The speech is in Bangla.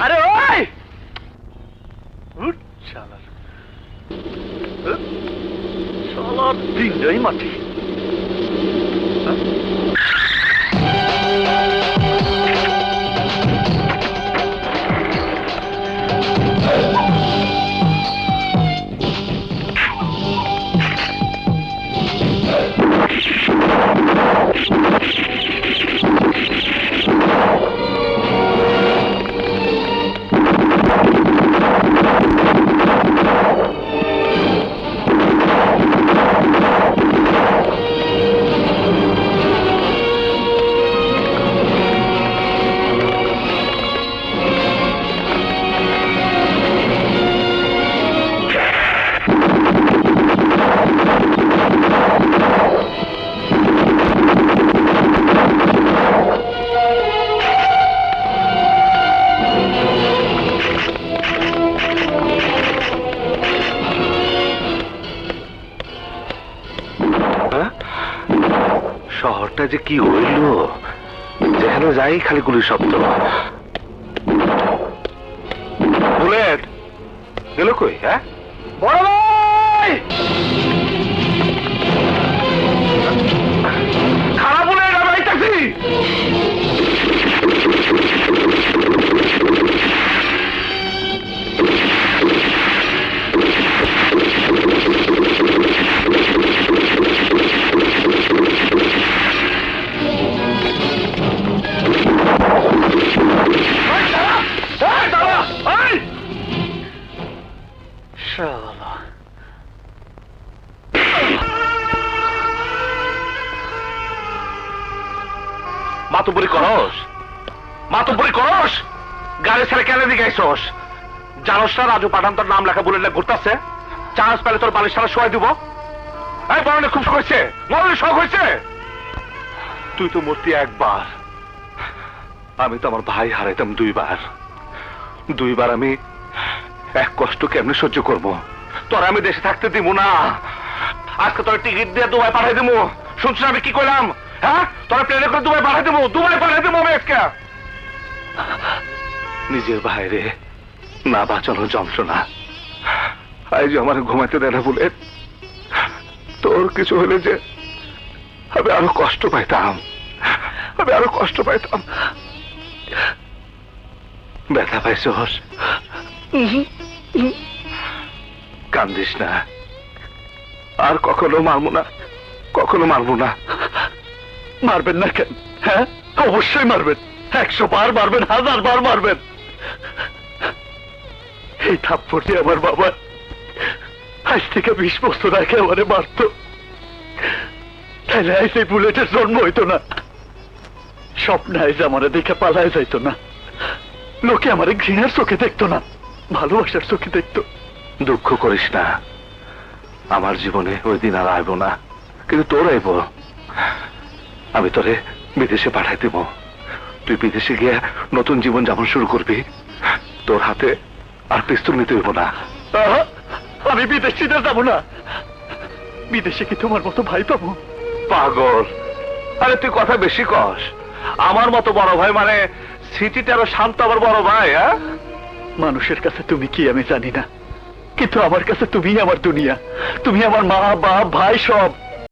আরে ওই শালার শালার দিনটাই মাটি। শহরটা যে কি হইল, যেখানে যাই খালি গুলির শব্দ। বুলেট গেল কই? হ্যাঁ বড় ভাই, খারাপ বুলেট আমি আইতাছি। মাতুবুরি করস, মাতুবুরি করস, গাড়ি ছেড়ে কেন দিকে আইসস? জানোস না রাজু পাঠান তোর নাম লেখা বুলেট ঘুরতেছে, চান্স পেলে তোর বালিশ সারা শোয়াই দিব। এই মরণে খুব শখ হয়েছে, মরণে শখ হয়েছে। তুই তো মূর্তি একবার, আমি তো আমার ভাই হারাইতাম দুইবার। দুইবার আমি এক কষ্ট কেমনে সহ্য করবো? তোর আমি দেশে থাকতে দিব না। আজকে তোর টিকিট দিয়ে দুবাই পাঠাই দেবো। শুনছিস আমি কি করলাম? হ্যাঁ, তোরা প্লেনে করে দুবাই পাঠাই দেবো, দুবাই পাঠাই দেবো আমি আজকে। নিজের বাইরে না বাঁচানো যন্ত্রণা, আজ আমার ঘুমাইতে দেয় না বলে তোর কিছু হলে যে আমি আরো কষ্ট পাইতাম, আমি আরো কষ্ট পাইতাম। ব্যথা পাইছস? কান্দিস না, আর কখনো মারবো না, কখনো মারবো না। মারবেন না কেন? হ্যাঁ অবশ্যই মারবেন, 100 বার মারবেন, 1000 বার মারবেন। এই থাপ্পড়টি আমার বাবা আজ থেকে 20 বছর আগে আমারে মারত, তাইলে আজ এই বুলেটের জন্ম হইতো না। স্বপ্ন আজ আমারে দেখে পালায় যাইতো না, লোকে আমারে ঘৃণার চোখে দেখতো না, ভালোবাসার চোখে দেখতো। দুঃখ করিস না, আমার জীবনে ওই দিন আর আইব না, কিন্তু তোর আইব। আমি তোরে বিদেশে পাঠাই দিব, তুই বিদেশে গিয়ে নতুন জীবন যাপন শুরু করবি। তোর হাতে আর পিস্তল নিতে হইব না। আমি বিদেশে যাব না। বিদেশে কি তোমার মতো ভাই পাবো? পাগল, আরে তুই কথা বেশি কস। আমার মতো বড় ভাই মানে সিটিতে আরো শান্ত আবার বড় ভাই। হ্যাঁ, মানুষের কাছে তুমি কি আমি জানি না, কিন্তু আমার কাছে তুমি আমার দুনিয়া, তুমি আমার মা বাপ ভাই সব।